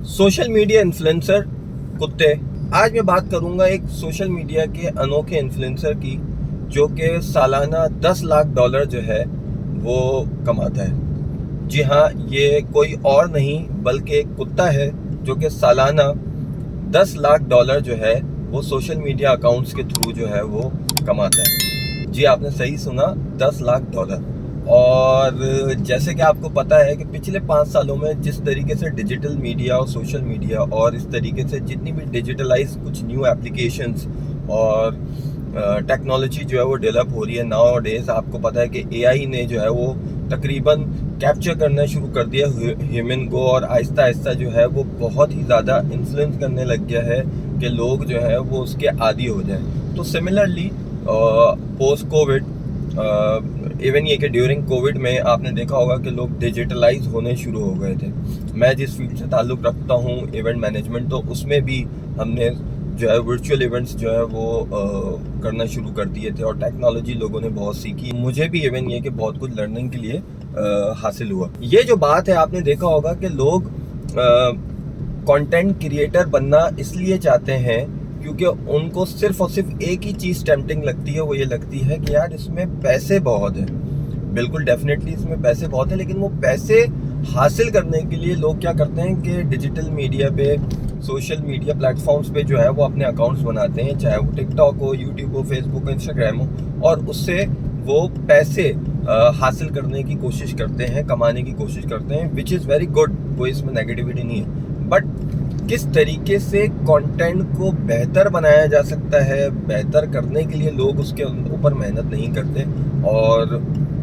Social media influencer कुत्ते। आज मैं बात करूंगा एक सोशल मीडिया के अनोखे इन्फ्लुएंसर की, जो कि सालाना 10 लाख डॉलर जो है वो कमाता है। जी हाँ, ये कोई और नहीं बल्कि एक कुत्ता है जो कि सालाना 10 लाख डॉलर जो है वो सोशल मीडिया अकाउंट्स के थ्रू जो है वो कमाता है। जी, आपने सही सुना, 10 लाख डॉलर। और जैसे कि आपको पता है कि पिछले 5 सालों में जिस तरीके से डिजिटल मीडिया और सोशल मीडिया और इस तरीके से जितनी भी डिजिटलाइज कुछ न्यू एप्लीकेशंस और टेक्नोलॉजी जो है वो डेवलप हो रही है नाउ डेज, आपको पता है कि एआई ने जो है वो तकरीबन कैप्चर करना शुरू कर दिया ह्यूमन को, और आहिस्ता आहिस्ता जो है वो बहुत ही ज़्यादा इन्फ्लुएंस करने लग गया है कि लोग जो है वो उसके आदी हो जाए। तो सिमिलरली पोस्ट कोविड, इवन ये कि ड्यूरिंग कोविड में आपने देखा होगा कि लोग डिजिटलाइज होने शुरू हो गए थे। मैं जिस फील्ड से ताल्लुक़ रखता हूँ इवेंट मैनेजमेंट, तो उसमें भी हमने जो है वर्चुअल इवेंट्स जो है वो करना शुरू कर दिए थे, और टेक्नोलॉजी लोगों ने बहुत सीखी। मुझे भी इवन ये कि बहुत कुछ लर्निंग के लिए हासिल हुआ। ये जो बात है, आपने देखा होगा कि लोग कंटेंट क्रिएटर बनना इसलिए चाहते हैं क्योंकि उनको सिर्फ और सिर्फ एक ही चीज़ टेम्पटिंग लगती है, वो ये लगती है कि यार इसमें पैसे बहुत है। बिल्कुल डेफिनेटली इसमें पैसे बहुत है, लेकिन वो पैसे हासिल करने के लिए लोग क्या करते हैं कि डिजिटल मीडिया पे, सोशल मीडिया प्लेटफॉर्म्स पे जो है वो अपने अकाउंट्स बनाते हैं, चाहे वो टिकटॉक हो, यूट्यूब हो, फेसबुक हो, इंस्टाग्राम हो, और उससे वो पैसे हासिल करने की कोशिश करते हैं, कमाने की कोशिश करते हैं, विच इज़ वेरी गुड, कोई इसमें नेगेटिविटी नहीं है। बट किस तरीके से कंटेंट को बेहतर बनाया जा सकता है, बेहतर करने के लिए लोग उसके ऊपर मेहनत नहीं करते, और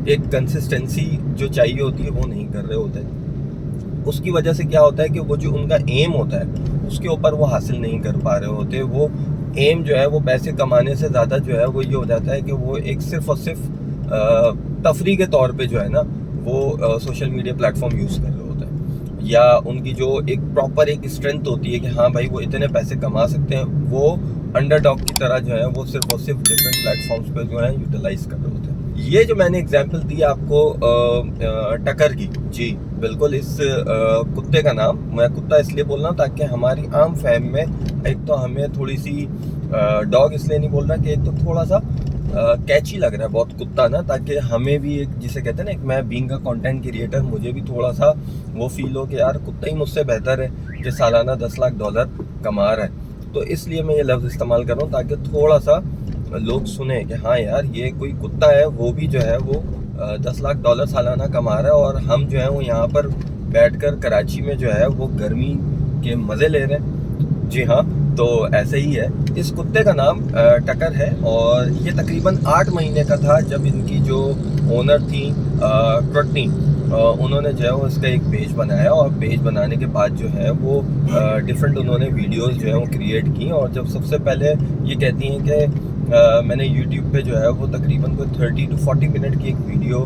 एक कंसिस्टेंसी जो चाहिए होती है वो नहीं कर रहे होते। उसकी वजह से क्या होता है कि वो जो उनका एम होता है उसके ऊपर वो हासिल नहीं कर पा रहे होते। वो एम जो है वो पैसे कमाने से ज़्यादा जो है वो ये हो जाता है कि वो एक सिर्फ और सिर्फ तफरी के तौर पे जो है ना वो सोशल मीडिया प्लेटफॉर्म यूज़ कर रहे होते हैं, या उनकी जो एक प्रॉपर एक स्ट्रेंथ होती है कि हाँ भाई वो इतने पैसे कमा सकते हैं, वो अंडरडॉग की तरह जो है वो सिर्फ और सिर्फ डिफरेंट प्लेटफॉर्म्स पे जो है यूटिलाइज कर रहे होते हैं। ये जो मैंने एग्जांपल दी आपको टकर की, जी बिल्कुल, इस कुत्ते का नाम, मैं कुत्ता इसलिए बोल रहा हूँ ताकि हमारी आम फहम में एक तो हमें थोड़ी सी डॉग इसलिए नहीं बोल रहा कि एक तो थोड़ा सा कैची लग रहा है बहुत कुत्ता ना, ताकि हमें भी एक, जिसे कहते हैं ना, एक मैं बीइंग अ कंटेंट क्रिएटर, मुझे भी थोड़ा सा वो फील हो कि यार कुत्ता ही मुझसे बेहतर है कि सालाना 10 लाख डॉलर कमा रहा है। तो इसलिए मैं ये लफ्ज़ इस्तेमाल कर रहा हूँ ताकि थोड़ा सा लोग सुने कि हाँ यार ये कोई कुत्ता है, वो भी जो है वो 10 लाख डॉलर सालाना कमा रहा है, और हम जो है वो यहाँ पर बैठकर कराची में जो है वो गर्मी के मज़े ले रहे हैं। जी हाँ, तो ऐसे ही है। इस कुत्ते का नाम टकर है, और ये तकरीबन 8 महीने का था जब इनकी जो ओनर थी क्रटनी, उन्होंने जो है वो इसका एक पेज बनाया, और पेज बनाने के बाद जो है वो डिफरेंट उन्होंने वीडियोस जो है वो क्रिएट की। और जब सबसे पहले ये कहती हैं कि मैंने यूट्यूब पे जो है वो तकरीबन कोई 30 to 40 मिनट की एक वीडियो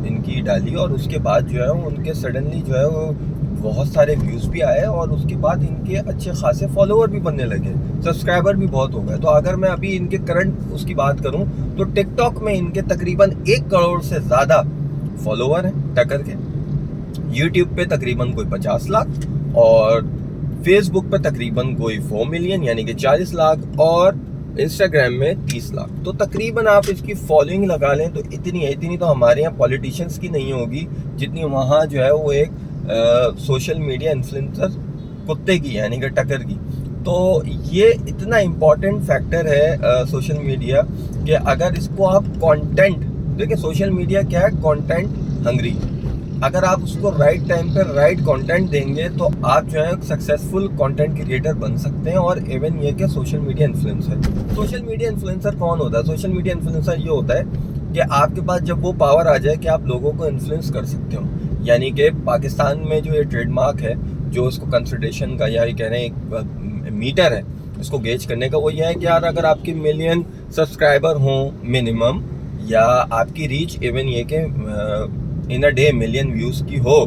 इनकी डाली, और उसके बाद जो है वो उनके सडनली जो है वो बहुत सारे व्यूज़ भी आए, और उसके बाद इनके अच्छे खासे फॉलोअर भी बनने लगे, सब्सक्राइबर भी बहुत हो गए। तो अगर मैं अभी इनके करंट उसकी बात करूं तो टिकटॉक में इनके तकरीबन 1 करोड़ से ज़्यादा फॉलोअर हैं टकर के, यूट्यूब पे तकरीबन कोई 50 लाख, और फेसबुक पे तकरीबन कोई 4 मिलियन यानी कि 40 लाख, और इंस्टाग्राम में 30 लाख। तो तकरीबन आप इसकी फॉलोइंग लगा लें तो इतनी तो हमारे यहाँ पॉलिटिशियंस की नहीं होगी जितनी वहाँ जो है वो एक सोशल मीडिया इन्फ्लुएंसर कुत्ते की यानी कि टकर की। तो ये इतना इम्पॉर्टेंट फैक्टर है सोशल मीडिया कि अगर इसको आप कंटेंट, देखिए सोशल मीडिया क्या है, कंटेंट हंग्री। अगर आप उसको राइट टाइम पर राइट कंटेंट देंगे तो आप जो है सक्सेसफुल कंटेंट क्रिएटर बन सकते हैं, और इवन ये कि social media influencer. Social media influencer कौन होता है? सोशल मीडिया इन्फ्लुएंसर ये होता है कि आपके पास जब वो पावर आ जाए कि आप लोगों को इन्फ्लुएंस कर सकते हो, यानी कि पाकिस्तान में जो ये ट्रेडमार्क है, जो इसको कंसिडरेशन का, या ये कह रहे हैं एक मीटर है इसको गेज करने का, वो ये है कि यार अगर आपकी मिलियन सब्सक्राइबर हों मिनिमम, या आपकी रीच इवन ये कि इन अ डे मिलियन व्यूज़ की हो,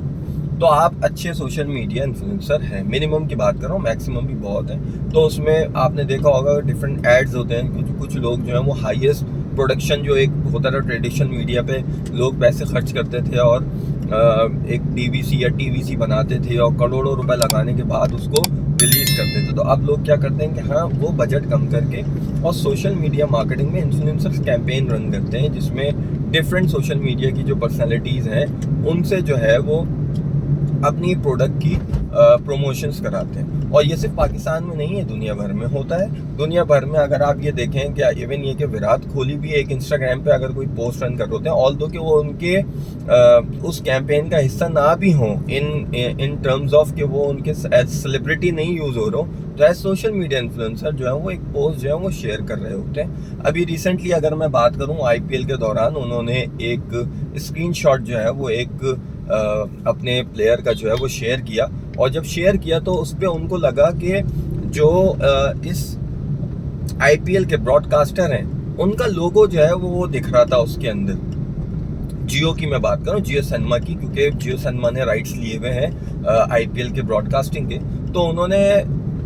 तो आप अच्छे सोशल मीडिया इन्फ्लुएंसर हैं। मिनिमम की बात कर रहा हूँ, मैक्सिमम भी बहुत है। तो उसमें आपने देखा होगा डिफरेंट एड्स होते हैं, कुछ लोग जो हैं वो हाईएस्ट प्रोडक्शन जो एक होता था ट्रेडिशनल मीडिया पे, लोग पैसे खर्च करते थे और एक डीवीसी या टीवीसी बनाते थे और करोड़ों रुपए लगाने के बाद उसको रिलीज करते थे। तो अब लोग क्या करते हैं कि हाँ, वो बजट कम करके और सोशल मीडिया मार्केटिंग में इन्फ्लुएंसर्स कैंपेन रन करते हैं, जिसमें डिफरेंट सोशल मीडिया की जो पर्सनालिटीज़ हैं उनसे जो है वो अपनी प्रोडक्ट की प्रमोशंस कराते हैं। और ये सिर्फ पाकिस्तान में नहीं है, दुनिया भर में होता है। दुनिया भर में अगर आप ये देखें क्या इवन ये कि विराट कोहली भी एक इंस्टाग्राम पे अगर कोई पोस्ट रन कर होते हैं, ऑल दो कि वो उनके उस कैंपेन का हिस्सा ना भी हों, इन टर्म्स ऑफ कि वो उनके एज सेलिब्रिटी नहीं यूज़ हो रहा हो, तो एज सोशल मीडिया इन्फ्लुएंसर जो है वो एक पोस्ट जो है वो शेयर कर रहे होते हैं। अभी रिसेंटली अगर मैं बात करूँ, आईपीएल के दौरान उन्होंने एक स्क्रीनशॉट जो है वो एक अपने प्लेयर का जो है वो शेयर किया, और जब शेयर किया तो उस पर उनको लगा कि जो इस आईपीएल के ब्रॉडकास्टर हैं उनका लोगो जो है वो दिख रहा था उसके अंदर। जियो की मैं बात करूं, जियो सिनेमा की, क्योंकि जियो सिनेमा ने राइट्स लिए हुए हैं आईपीएल के ब्रॉडकास्टिंग के। तो उन्होंने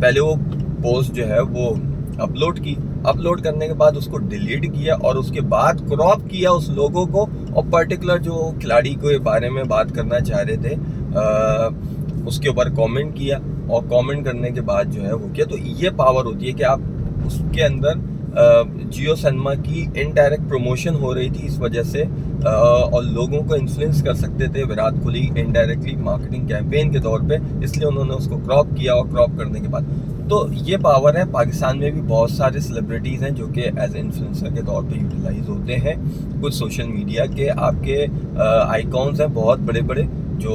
पहले वो पोस्ट जो है वो अपलोड करने के बाद उसको डिलीट किया और उसके बाद क्रॉप किया उस लोगों को, और पर्टिकुलर जो खिलाड़ी के बारे में बात करना चाह रहे थे उसके ऊपर कमेंट किया, और कमेंट करने के बाद जो है वो किया। तो ये पावर होती है कि आप उसके अंदर जियो सिनेमा की इनडायरेक्ट प्रमोशन हो रही थी इस वजह से, और लोगों को इन्फ्लुएंस कर सकते थे Virat Kohli indirectly marketing campaign के तौर पे, इसलिए उन्होंने उसको क्रॉप किया, और क्रॉप करने के बाद तो ये पावर है। पाकिस्तान में भी बहुत सारे सेलिब्रिटीज़ हैं जो कि एज इन्फ्लुएंसर के तौर पे यूटिलाइज होते हैं। कुछ सोशल मीडिया के आपके आइकॉन्स हैं बहुत बड़े बड़े, जो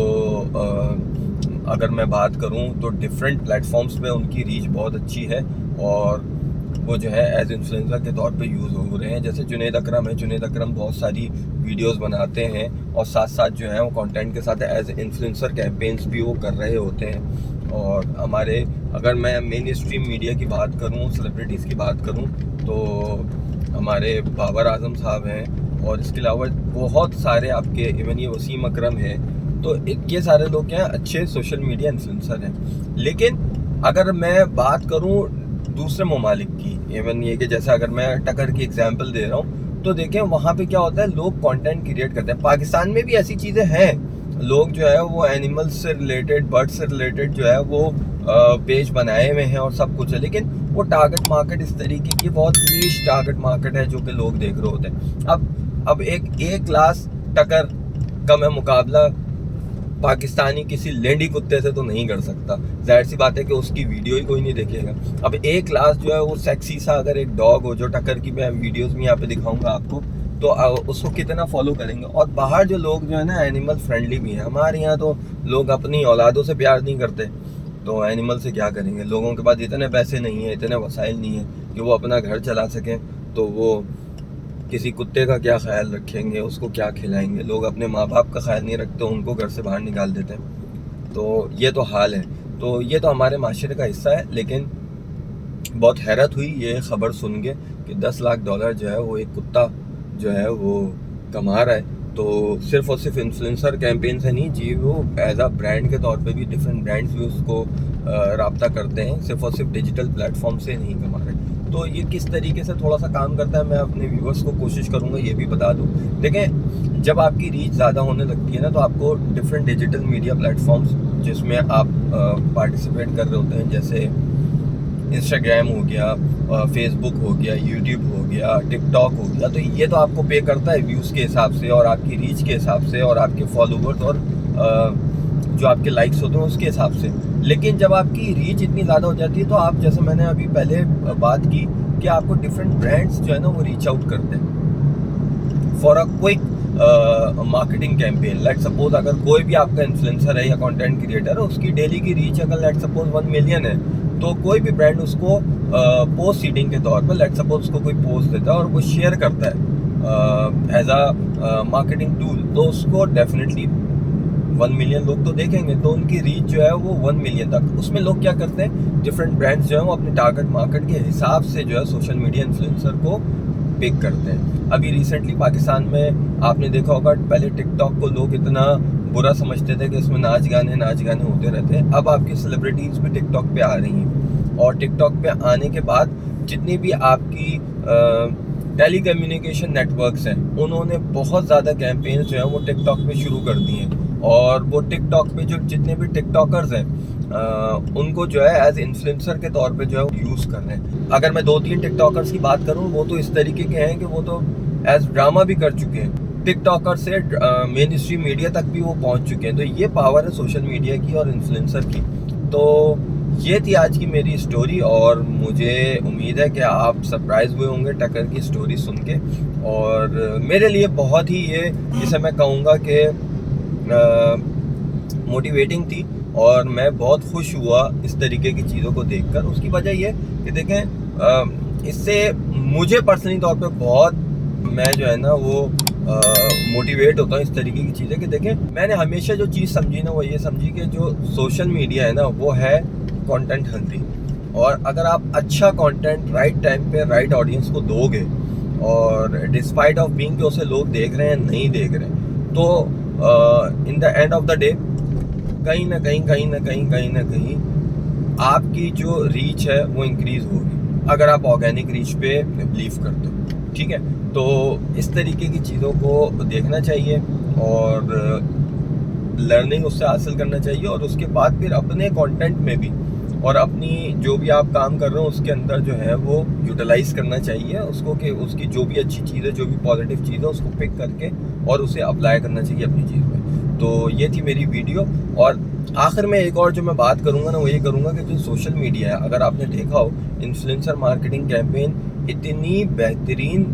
अगर मैं बात करूं तो डिफरेंट प्लेटफॉर्म्स पे उनकी रीच बहुत अच्छी है, और वो जो है एज इन्फ्लुएंसर के तौर पे यूज़ हो रहे हैं। जैसे जुनैद अकरम है, जुनैद अकरम बहुत सारी वीडियोस बनाते हैं, और साथ साथ जो है वो कंटेंट के साथ एज इन्फ्लुएंसर कैंपेन्स भी वो कर रहे होते हैं। और हमारे अगर मैं मेन स्ट्रीम मीडिया की बात करूं, सेलिब्रिटीज़ की बात करूं, तो हमारे बाबर आजम साहब हैं, और इसके अलावा बहुत सारे आपके इवन ये वसीम अकरम है। तो ये सारे लोग क्या अच्छे सोशल मीडिया इन्फ्लुएंसर हैं। लेकिन अगर मैं बात करूं दूसरे ममालिक की, इवन ये कि जैसे अगर मैं टकर की एग्जांपल दे रहा हूँ, तो देखें वहाँ पे क्या होता है, लोग कंटेंट क्रिएट करते हैं। पाकिस्तान में भी ऐसी चीज़ें हैं, लोग जो है वो एनिमल्स से रिलेटेड, बर्ड्स से रिलेटेड जो है वो पेज बनाए हुए हैं और सब कुछ है, लेकिन वो टारगेट मार्केट इस तरीके की बहुत नीश टारगेट मार्केट है जो कि लोग देख रहे होते हैं। अब एक क्लास टकर का मैं मुकाबला पाकिस्तानी किसी लेंडी कुत्ते से तो नहीं कर सकता, जाहिर सी बात है कि उसकी वीडियो ही कोई नहीं देखेगा। अब एक क्लास जो है वो सेक्सी सा अगर एक डॉग हो, जो टक्कर की मैं वीडियोस में यहाँ पे दिखाऊंगा आपको, तो उसको कितना फॉलो करेंगे। और बाहर जो लोग जो है ना एनिमल फ्रेंडली भी हैं, हमारे यहाँ तो लोग अपनी औलादों से प्यार नहीं करते, तो एनिमल से क्या करेंगे। लोगों के पास इतने पैसे नहीं है, इतने वसाइल नहीं है कि वो अपना घर चला सकें, तो वो किसी कुत्ते का क्या ख्याल रखेंगे, उसको क्या खिलाएंगे। लोग अपने माँ बाप का ख्याल नहीं रखते, उनको घर से बाहर निकाल देते हैं। तो ये तो हाल है, तो ये तो हमारे माशरे का हिस्सा है। लेकिन बहुत हैरत हुई ये ख़बर सुन के कि $10 लाख जो है वो एक कुत्ता जो है वो कमा रहा है। तो सिर्फ और सिर्फ इन्फ्लुएंसर कैंपेन से नहीं जी, वो एज आ ब्रांड के तौर पे भी डिफरेंट ब्रांड्स भी उसको राब्ता करते हैं, सिर्फ और सिर्फ डिजिटल प्लेटफॉर्म से नहीं कमा रहे। तो ये किस तरीके से थोड़ा सा काम करता है, मैं अपने व्यूअर्स को कोशिश करूँगा ये भी बता दूँ। देखें, जब आपकी रीच ज़्यादा होने लगती है ना, तो आपको डिफरेंट डिजिटल मीडिया प्लेटफॉर्म्स जिसमें आप पार्टिसिपेट कर रहे होते हैं, जैसे इंस्टाग्राम हो गया, फेसबुक हो गया, यूट्यूब हो गया, टिकटॉक हो गया, तो ये तो आपको पे करता है व्यूज़ के हिसाब से और आपकी रीच के हिसाब से और आपके फॉलोवर्स और जो आपके लाइक्स होते हैं उसके हिसाब से। लेकिन जब आपकी रीच इतनी ज़्यादा हो जाती है, तो आप, जैसे मैंने अभी पहले बात की कि आपको डिफरेंट ब्रांड्स जो है ना वो रीच आउट करते हैं for a quick marketing campaign. Let suppose अगर कोई भी आपका इन्फ्लुएंसर है या कंटेंट क्रिएटर है, उसकी डेली की रीच अगर लेट सपोज 1 मिलियन है, तो कोई भी ब्रांड उसको पोस्ट सीडिंग के तौर पर लेट सपोज उसको कोई पोस्ट देता है और वो शेयर करता है एज अ मार्केटिंग टूल, तो उसको डेफिनेटली 1 मिलियन लोग तो देखेंगे, तो उनकी रीच जो है वो 1 मिलियन तक। उसमें लोग क्या करते हैं, डिफरेंट ब्रांड्स जो है वो अपने टारगेट मार्केट के हिसाब से जो है सोशल मीडिया इन्फ्लुएंसर को पिक करते हैं। अभी रिसेंटली पाकिस्तान में आपने देखा होगा, पहले टिकटॉक को लोग इतना बुरा समझते थे कि इसमें नाच गाने होते रहते हैं। अब आपकी सेलिब्रिटीज़ भी टिकटॉक पे आ रही हैं, और टिकटॉक पे आने के बाद जितनी भी आपकी टेली कम्युनिकेशन नेटवर्क्स हैं, उन्होंने बहुत ज़्यादा कैंपेन्स जो हैं वो टिकटॉक पे शुरू कर दिए हैं। और वो टिकटॉक पे जो जितने भी टिकटॉकर्स हैं उनको जो है एज इन्फ्लुएंसर के तौर पे जो है यूज़ कर रहे हैं। अगर मैं 2-3 टिकटॉकर्स की बात करूँ, वो तो इस तरीके के हैं कि वो तो एज ड्रामा भी कर चुके हैं, टिकटॉकर से मेन स्ट्रीम मीडिया तक भी वो पहुंच चुके हैं। तो ये पावर है सोशल मीडिया की और इन्फ्लुएंसर की। तो ये थी आज की मेरी स्टोरी, और मुझे उम्मीद है कि आप सरप्राइज हुए होंगे टक्कर की स्टोरी सुन के। और मेरे लिए बहुत ही ये, जिसे मैं कहूँगा कि मोटिवेटिंग थी, और मैं बहुत खुश हुआ इस तरीके की चीज़ों को देखकर। उसकी वजह ये कि देखें, इससे मुझे पर्सनली तौर पे बहुत, मैं जो है ना वो मोटिवेट होता हूँ इस तरीके की चीज़ें। कि देखें, मैंने हमेशा जो चीज़ समझी ना, वो ये समझी कि जो सोशल मीडिया है ना, वो है कंटेंट हंग्री। और अगर आप अच्छा कंटेंट राइट टाइम पे राइट ऑडियंस को दोगे, और डिस्पाइट ऑफ बीइंग कि उसे लोग देख रहे हैं नहीं देख रहे हैं, तो in the end of the day कहीं ना कहीं आपकी जो रीच है वो इंक्रीज होगी, अगर आप ऑर्गेनिक रीच पे बिलीव करते हो। ठीक है, तो इस तरीके की चीज़ों को देखना चाहिए और लर्निंग उससे हासिल करना चाहिए, और उसके बाद फिर अपने कंटेंट में भी और अपनी जो भी आप काम कर रहे हो उसके अंदर जो है वो यूटिलाइज करना चाहिए उसको, कि उसकी जो भी अच्छी चीज़ है, जो भी पॉजिटिव चीज़ है, उसको पिक करके और उसे अप्लाई करना चाहिए अपनी चीज़ में। तो ये थी मेरी वीडियो। और आखिर में एक और जो मैं बात करूँगा ना, वो ये करूँगा कि जो सोशल मीडिया है, अगर आपने देखा हो इन्फ्लुएंसर मार्केटिंग कैंपेन इतनी बेहतरीन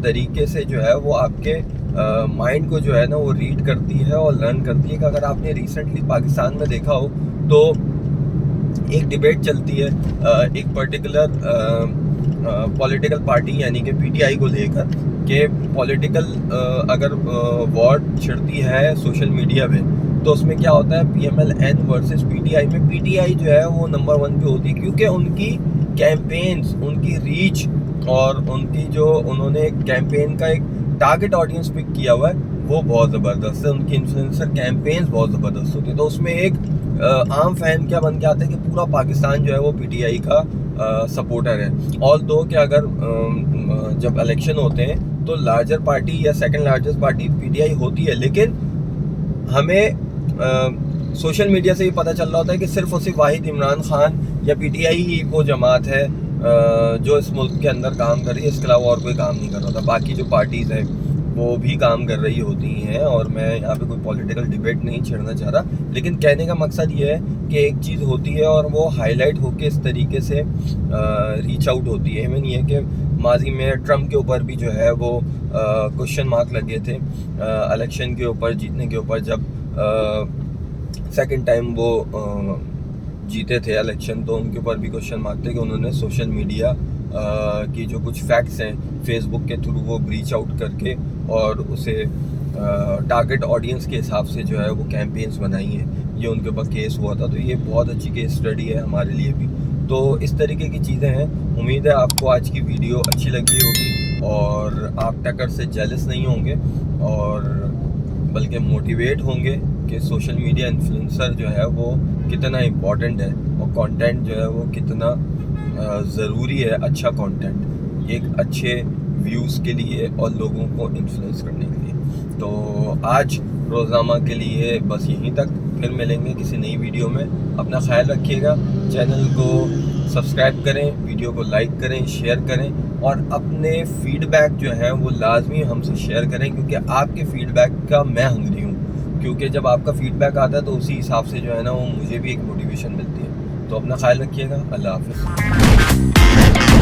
तरीके से जो है वो आपके माइंड को जो है ना वो रीड करती है और लर्न करती है। कि अगर आपने रिसेंटली पाकिस्तान में देखा हो, तो एक डिबेट चलती है एक पर्टिकुलर पॉलिटिकल पार्टी यानी कि पीटीआई को लेकर, कि पॉलिटिकल अगर वॉर छिड़ती है सोशल मीडिया पे, तो उसमें क्या होता है, पीएमएल-एन वर्सेस पीटीआई में पीटीआई जो है वो नंबर 1 पे होती है, क्योंकि उनकी कैंपेन्स, उनकी रीच और उनकी जो उन्होंने कैंपेन का एक टारगेट ऑडियंस पिक किया हुआ है वो बहुत ज़बरदस्त है। उनकी इन्फ्लुएंसर कैंपेन्स बहुत ज़बरदस्त होती है। तो उसमें एक आम फैन क्या बन के आता है कि पूरा पाकिस्तान जो है वो पीटीआई का सपोर्टर है। ऑल दो कि अगर जब इलेक्शन होते हैं तो लार्जर पार्टी या सेकंड लार्जेस्ट पार्टी पीटीआई होती है, लेकिन हमें सोशल मीडिया से ये पता चल रहा होता है कि सिर्फ और सिर्फ वाहिद इमरान खान या पीटीआई ही वो जमात है जो इस मुल्क के अंदर काम कर रही है, इसके अलावा और कोई काम नहीं कर रहा था। बाकी जो पार्टीज़ हैं वो भी काम कर रही होती हैं, और मैं यहाँ पे कोई पॉलिटिकल डिबेट नहीं छेड़ना चाह रहा, लेकिन कहने का मकसद ये है कि एक चीज़ होती है और वो हाईलाइट होके इस तरीके से रीच आउट होती है। इवन ये कि माजी में ट्रम्प के ऊपर भी जो है वो क्वेश्चन मार्क लगे थे इलेक्शन के ऊपर, जीतने के ऊपर, जब सेकंड टाइम वो जीते थे इलेक्शन, तो उनके ऊपर भी क्वेश्चन मार्क थे कि उन्होंने सोशल मीडिया की जो कुछ फैक्ट्स हैं फेसबुक के थ्रू वो रीच आउट करके और उसे टारगेट ऑडियंस के हिसाब से जो है वो कैंपेन्स बनाई हैं। ये उनके ऊपर केस हुआ था, तो ये बहुत अच्छी केस स्टडी है हमारे लिए भी। तो इस तरीके की चीज़ें हैं। उम्मीद है आपको आज की वीडियो अच्छी लगी होगी और आप टक्कर से जेलस नहीं होंगे, और बल्कि मोटिवेट होंगे कि सोशल मीडिया इन्फ्लुएंसर जो है वो कितना इम्पोर्टेंट है और कंटेंट जो है वो कितना ज़रूरी है। अच्छा कंटेंट एक अच्छे व्यूज़ के लिए और लोगों को इन्फ्लुएंस करने के लिए। तो आज रोज़नामा के लिए बस यहीं तक, फिर मिलेंगे किसी नई वीडियो में। अपना ख्याल रखिएगा, चैनल को सब्सक्राइब करें, वीडियो को लाइक करें, शेयर करें, और अपने फीडबैक जो है वो लाजमी हमसे शेयर करें, क्योंकि आपके फीडबैक का मैं हंगरी हूँ। क्योंकि जब आपका फीडबैक आता है तो उसी हिसाब से जो है ना वो मुझे भी एक मोटिवेशन मिलती है। तो अपना ख्याल रखिएगा। अल्लाह हाफ़िज़।